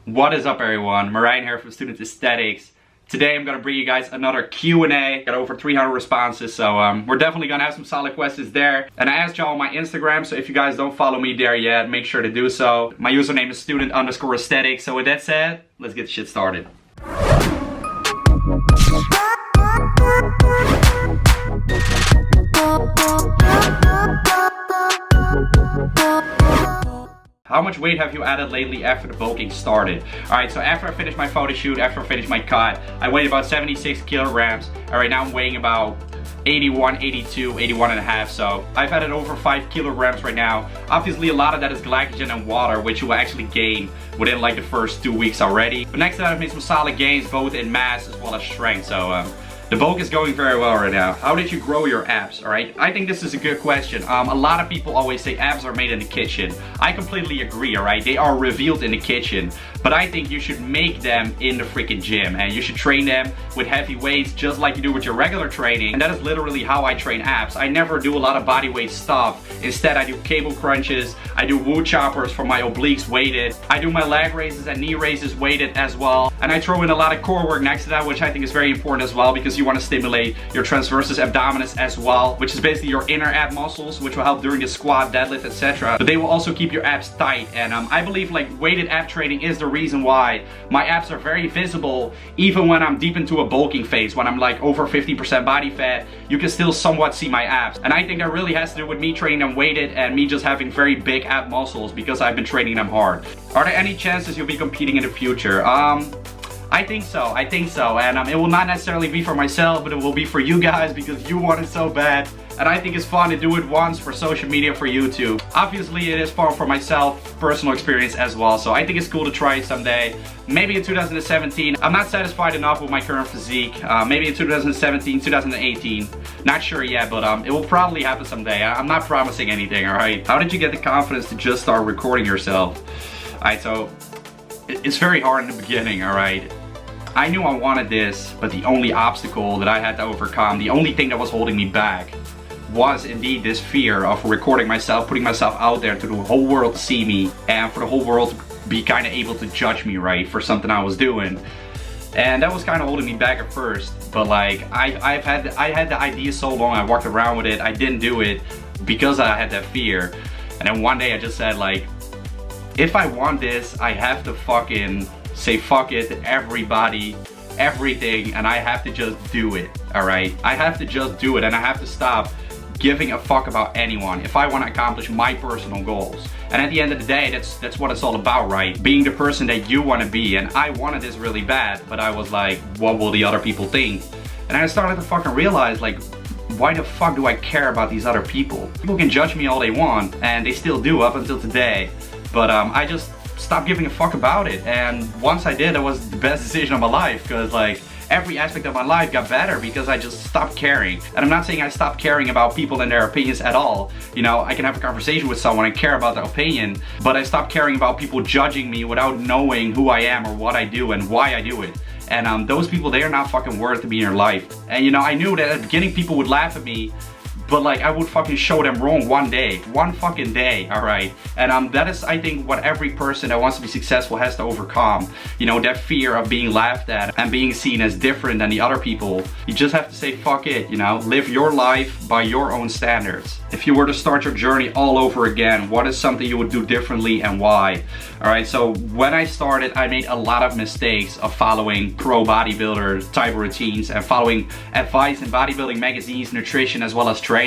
What is up, everyone? Marijn here from Student Aesthetics. Today I'm gonna bring you guys another Q&A. Got over 300 responses, so we're definitely gonna have some solid questions there. And I asked y'all on my Instagram, so if you guys don't follow me there yet, make sure to do so. My username is student_aesthetics. So with that said, let's get the shit started. How much weight have you added lately after the bulking started? Alright, so after I finished my photo shoot, after I finished my cut, I weighed about 76 kilograms. Alright, now I'm weighing about 81, 82, 81 and a half. So I've added over 5 kilograms right now. Obviously a lot of that is glycogen and water, which you will actually gain within like the first 2 weeks already. But next to that, I've made some solid gains both in mass as well as strength. So the bulk is going very well right now. How did you grow your abs? Alright, I think this is a good question. A lot of people always say abs are made in the kitchen. I completely agree, alright? They are revealed in the kitchen. But I think you should make them in the freaking gym. And you should train them with heavy weights just like you do with your regular training. And that is literally how I train abs. I never do a lot of body weight stuff. Instead, I do cable crunches. I do woo choppers for my obliques weighted. I do my leg raises and knee raises weighted as well. And I throw in a lot of core work next to that, which I think is very important as well, because you want to stimulate your transversus abdominis as well, which is basically your inner ab muscles, which will help during the squat, deadlift, etc. But they will also keep your abs tight. And I believe like weighted ab training is the reason why my abs are very visible even when I'm deep into a bulking phase. When I'm like over 50% body fat, you can still somewhat see my abs. And I think that really has to do with me training them weighted and me just having very big ab muscles because I've been training them hard. Are there any chances you'll be competing in the future? I think so, and it will not necessarily be for myself, but it will be for you guys because you want it so bad. And I think it's fun to do it once for social media, for YouTube. Obviously, it is fun for myself, personal experience as well, so I think it's cool to try it someday. Maybe in 2017. I'm not satisfied enough with my current physique. Maybe in 2017, 2018. Not sure yet, but it will probably happen someday. I'm not promising anything, alright? How did you get the confidence to just start recording yourself? Alright, so it's very hard in the beginning, alright? I knew I wanted this, but the only obstacle that I had to overcome, the only thing that was holding me back, was indeed this fear of recording myself, putting myself out there to the whole world to see me, and for the whole world to be kind of able to judge me, right, for something I was doing. And that was kind of holding me back at first, but like, I had the idea so long, I walked around with it, I didn't do it because I had that fear. And then one day I just said like, if I want this, I have to fucking say fuck it to everybody, everything, and I have to just do it, alright? I have to just do it, and I have to stop giving a fuck about anyone if I want to accomplish my personal goals. And at the end of the day, that's what it's all about, right? Being the person that you want to be. And I wanted this really bad, but I was like, what will the other people think? And I started to fucking realize, like, why the fuck do I care about these other people? People can judge me all they want, and they still do up until today. But I just stopped giving a fuck about it. And once I did, it was the best decision of my life, because like every aspect of my life got better because I just stopped caring. And I'm not saying I stopped caring about people and their opinions at all. You know, I can have a conversation with someone and care about their opinion, but I stopped caring about people judging me without knowing who I am or what I do and why I do it. And those people, they are not fucking worth to be in your life. And you know, I knew that at the beginning people would laugh at me, but like I would fucking show them wrong one fucking day, alright? And that is, I think, what every person that wants to be successful has to overcome. You know, that fear of being laughed at and being seen as different than the other people. You just have to say fuck it, you know? Live your life by your own standards. If you were to start your journey all over again, what is something you would do differently and why? Alright, so when I started, I made a lot of mistakes of following pro bodybuilder type routines and following advice in bodybuilding magazines, nutrition, as well as training.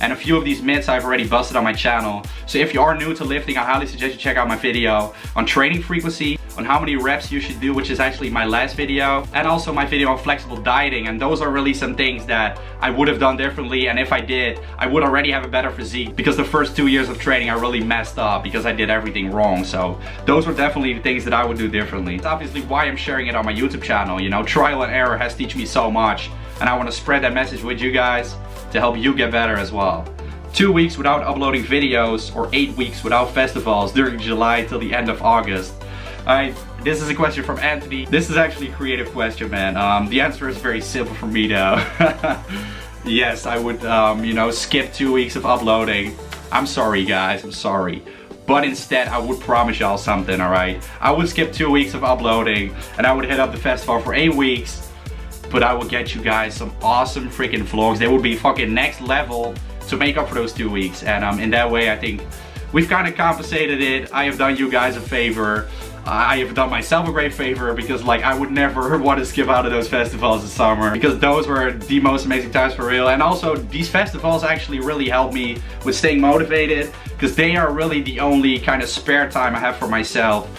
And a few of these myths I've already busted on my channel. So if you are new to lifting, I highly suggest you check out my video on training frequency, on how many reps you should do, which is actually my last video, and also my video on flexible dieting. And those are really some things that I would have done differently, and if I did, I would already have a better physique, because the first 2 years of training I really messed up because I did everything wrong. So those were definitely the things that I would do differently. It's obviously why I'm sharing it on my YouTube channel. You know, trial and error has taught me so much, and I want to spread that message with you guys to help you get better as well. 2 weeks without uploading videos, or 8 weeks without festivals during July till the end of August. This is a question from Anthony. This is actually a creative question, man. The answer is very simple for me though. Yes, I would, you know, skip 2 weeks of uploading. I'm sorry guys, I'm sorry. But instead, I would promise y'all something, alright? I would skip 2 weeks of uploading, and I would hit up the festival for 8 weeks. But I will get you guys some awesome freaking vlogs. They will be fucking next level to make up for those 2 weeks. And in that way, I think we've kind of compensated it. I have done you guys a favor. I have done myself a great favor, because like I would never want to skip out of those festivals this summer, because those were the most amazing times for real. And also these festivals actually really helped me with staying motivated, because they are really the only kind of spare time I have for myself.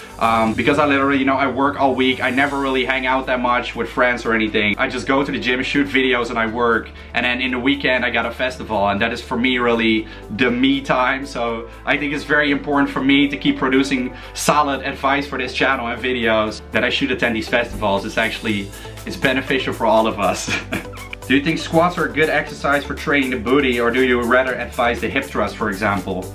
Because I literally, you know, I work all week. I never really hang out that much with friends or anything. I just go to the gym, shoot videos, and I work. And then in the weekend I got a festival, and that is for me really the me time. So I think it's very important for me to keep producing solid advice for this channel and videos, that I should attend these festivals. It's beneficial for all of us. Do you think squats are a good exercise for training the booty, or do you rather advise the hip thrust, for example?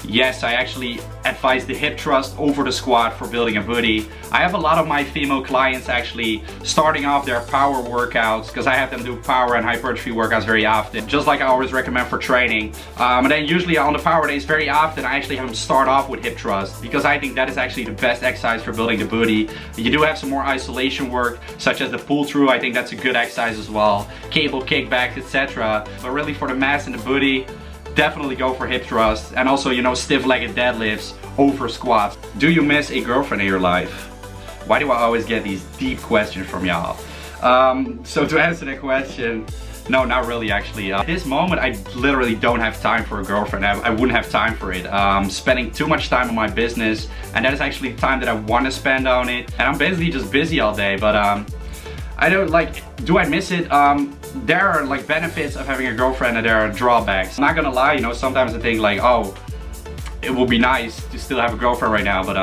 Yes, I actually advise the hip thrust over the squat for building a booty. I have a lot of my female clients actually starting off their power workouts, because I have them do power and hypertrophy workouts very often, just like I always recommend for training. And then usually on the power days very often I actually have them start off with hip thrust, because I think that is actually the best exercise for building the booty. You do have some more isolation work, such as the pull through. I think that's a good exercise as well. Cable kickbacks, etc. But really for the mass and the booty, definitely go for hip thrust, and also, you know, stiff-legged deadlifts over squats. Do you miss a girlfriend in your life? Why do I always get these deep questions from y'all? So to answer that question, no, not really actually. At this moment, I literally don't have time for a girlfriend. I wouldn't have time for it. Spending too much time on my business, and that is actually the time that I want to spend on it. And I'm basically just busy all day, but I don't like, do I miss it? There are like benefits of having a girlfriend, and there are drawbacks. I'm not gonna lie, you know, sometimes I think like, oh, it would be nice to still have a girlfriend right now, but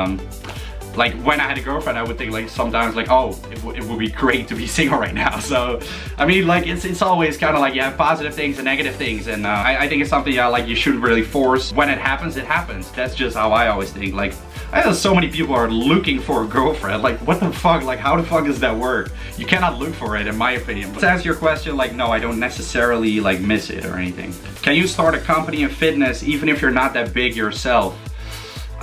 like when I had a girlfriend, I would think like sometimes like, oh, it would be great to be single right now. So I mean, like it's always kind of like you have positive things and negative things, and I think it's something like you shouldn't really force. When it happens, it happens. That's just how I always think. Like I know so many people are looking for a girlfriend. Like what the fuck? Like how the fuck does that work? You cannot look for it, in my opinion. But to answer your question, like no, I don't necessarily like miss it or anything. Can you start a company in fitness even if you're not that big yourself?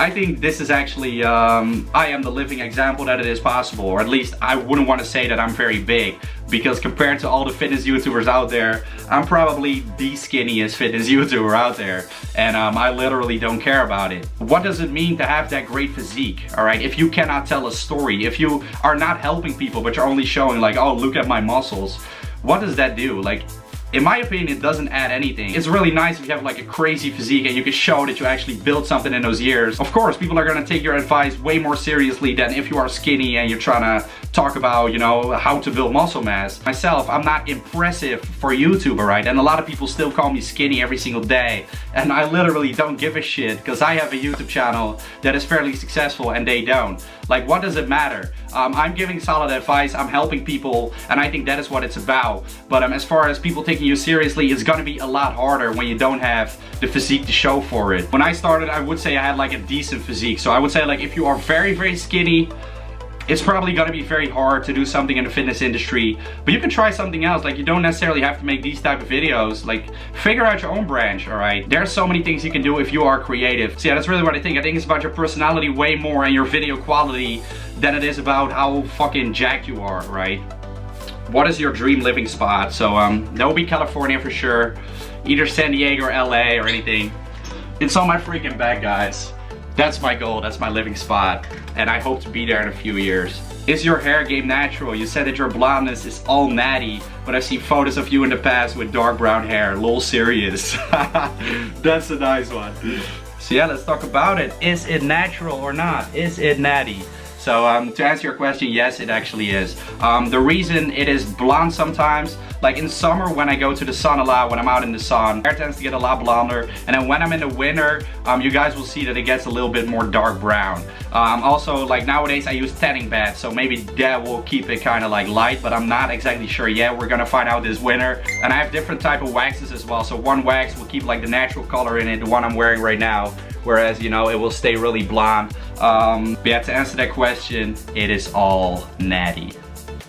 I think this is actually, I am the living example that it is possible, or at least I wouldn't want to say that I'm very big, because compared to all the fitness YouTubers out there, I'm probably the skinniest fitness YouTuber out there, and I literally don't care about it. What does it mean to have that great physique, alright? If you cannot tell a story, if you are not helping people, but you're only showing like, oh, look at my muscles, what does that do? Like, in my opinion, it doesn't add anything. It's really nice if you have like a crazy physique and you can show that you actually built something in those years. Of course, people are gonna take your advice way more seriously than if you are skinny and you're trying to talk about, you know, how to build muscle mass. Myself, I'm not impressive for YouTube, right? And a lot of people still call me skinny every single day. And I literally don't give a shit, because I have a YouTube channel that is fairly successful and they don't. Like, what does it matter? I'm giving solid advice, I'm helping people, and I think that is what it's about. But as far as people taking you seriously, it's gonna be a lot harder when you don't have the physique to show for it. When I started, I would say I had like a decent physique. So I would say like if you are very, very skinny, it's probably gonna be very hard to do something in the fitness industry, but you can try something else. Like you don't necessarily have to make these type of videos. Like figure out your own branch, all right? There's so many things you can do if you are creative. So yeah, that's really what I think. I think it's about your personality way more and your video quality than it is about how fucking jacked you are, right? What is your dream living spot? So that will be California for sure. Either San Diego or LA or anything. It's on my freaking back, guys. That's my goal, that's my living spot, and I hope to be there in a few years. Is your hair game natural? You said that your blondness is all natty, but I've seen photos of you in the past with dark brown hair. Lol, serious. That's a nice one. So yeah, let's talk about it. Is it natural or not? Is it natty? So to answer your question, yes, it actually is. The reason it is blonde sometimes, like in summer when I go to the sun a lot, when I'm out in the sun, hair tends to get a lot blonder. And then when I'm in the winter, you guys will see that it gets a little bit more dark brown. Also, like nowadays I use tanning beds, so maybe that will keep it kind of like light, but I'm not exactly sure yet. We're gonna find out this winter. And I have different type of waxes as well. So one wax will keep like the natural color in it, the one I'm wearing right now. Whereas, you know, it will stay really blonde. But yeah, to answer that question, it is all natty.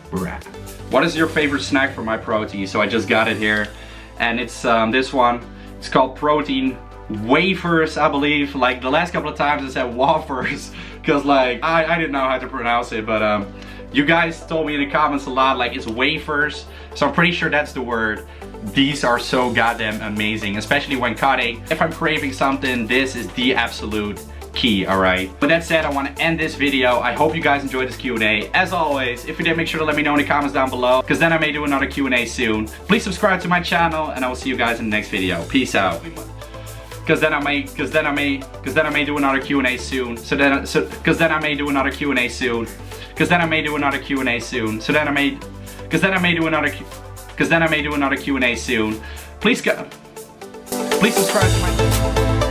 Bruh. What is your favorite snack for my protein? So I just got it here, and it's this one. It's called protein wafers, I believe. Like the last couple of times I said wafers because like I didn't know how to pronounce it, but you guys told me in the comments a lot like it's wafers, so I'm pretty sure that's the word. These are so goddamn amazing, especially when cutting. If I'm craving something, this is the absolute key, alright? With that said, I want to end this video. I hope you guys enjoyed this Q&A. As always, if you did, make sure to let me know in the comments down below, because then I may do another Q&A soon. Please subscribe to my channel, and I will see you guys in the next video. Peace out. Because then I may do another Q&A soon. Because then I may do another Q&A soon. Because then I may do another Q&A soon. Because then I may do another Q&A soon. Please subscribe to my